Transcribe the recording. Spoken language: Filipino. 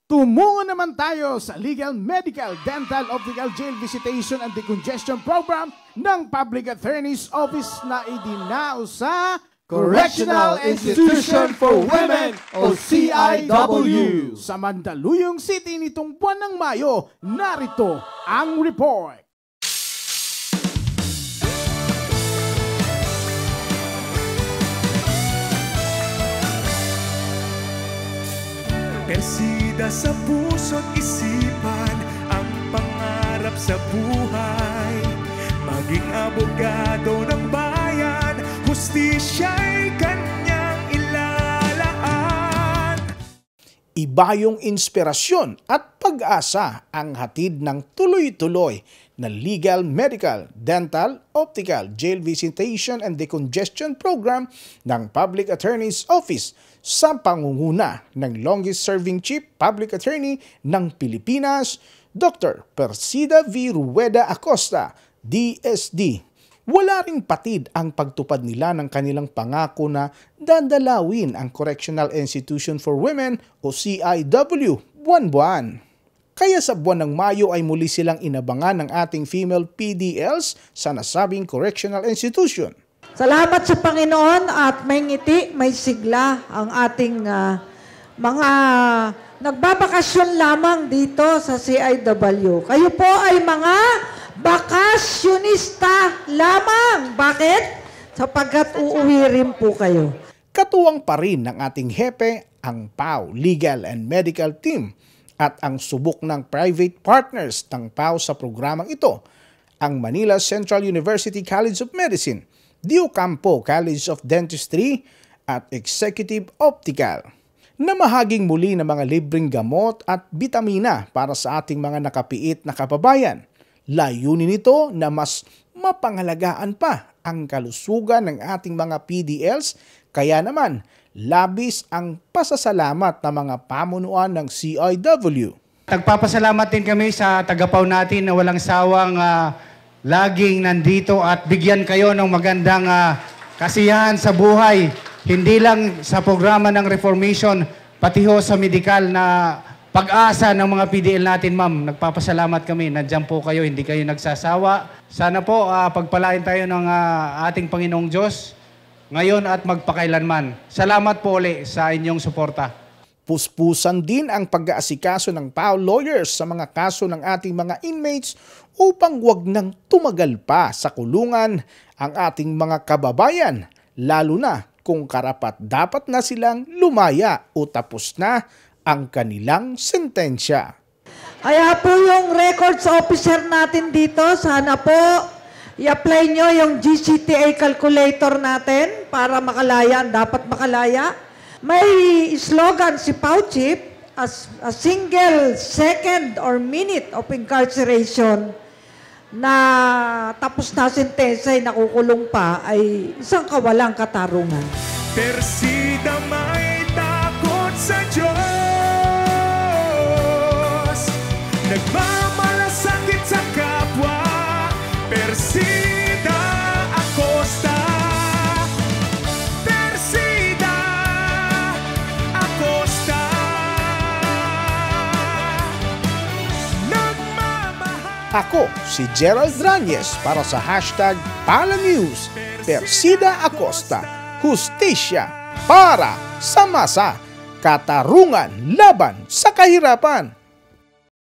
Tumungo naman tayo sa Legal, Medical, Dental, Optical, Jail Visitation and Decongestion Program ng Public Attorney's Office na idinao sa Correctional Institution for Women o CIW. Sa Mandaluyong City nitong buwan ng Mayo, narito ang report. Persida sa puso't isipan ang pangarap sa buhay. Maging abogado ng bayan, hustisya'y kanyang ilalaan. Iba yung inspirasyon at pag-asa ang hatid ng tuloy-tuloy na Legal, Medical, Dental, Optical, Jail Visitation and Decongestion Program ng Public Attorney's Office sa pangunguna ng longest-serving Chief Public Attorney ng Pilipinas, Dr. Persida V. Rueda Acosta, DSD. Wala ring patid ang pagtupad nila ng kanilang pangako na dadalawin ang Correctional Institution for Women o CIW buwan-buwan. Kaya sa buwan ng Mayo ay muli silang inabangan ng ating female PDLs sa nasabing correctional institution. Salamat sa Panginoon at may ngiti, may sigla ang ating mga nagbabakasyon lamang dito sa CIW. Kayo po ay mga bakasyonista lamang. Bakit? Sapagkat uuwi rin po kayo. Katuwang pa rin ng ating hepe ang PAO Legal and Medical Team at ang subok ng private partners ng PAO sa programang ito, ang Manila Central University College of Medicine, Dio Campo College of Dentistry at Executive Optical, na mahaging muli ng mga libreng gamot at bitamina para sa ating mga nakapiit na kababayan. Layunin nito na mas mapangalagaan pa ang kalusugan ng ating mga PDLs, kaya naman labis ang pasasalamat ng mga pamunuan ng CIW. Nagpapasalamat din kami sa tagapaw natin na walang sawang laging nandito at bigyan kayo ng magandang kasiyahan sa buhay. Hindi lang sa programa ng Reformation, pati ho sa medikal na pag-asa ng mga PDL natin, ma'am. Nagpapasalamat kami. Nandiyan po kayo, hindi kayo nagsasawa. Sana po pagpalain tayo ng ating Panginoong Diyos ngayon at magpakailanman. Salamat po ulit sa inyong suporta. Puspusan din ang pag-aasikaso ng PAO lawyers sa mga kaso ng ating mga inmates upang wag nang tumagal pa sa kulungan ang ating mga kababayan, lalo na kung karapat-dapat na silang lumaya o tapos na ang kanilang sentensya. Kaya po yung records officer natin dito, sana po i-apply nyo yung GCTA calculator natin para makalaya, dapat makalaya. May slogan si PAO Chief, as a single second or minute of incarceration na tapos na sentensya ay nakukulong pa ay isang kawalang katarungan. Persida may takot sa Diyos, nagmamalasakit sa kapwa. Persida Acosta, Persida Acosta, nagmamahal. Ako si Gerald Ranyes para sa hashtag #PalaNews. Persida Acosta, hustisya para sa masa, katarungan laban sa kahirapan.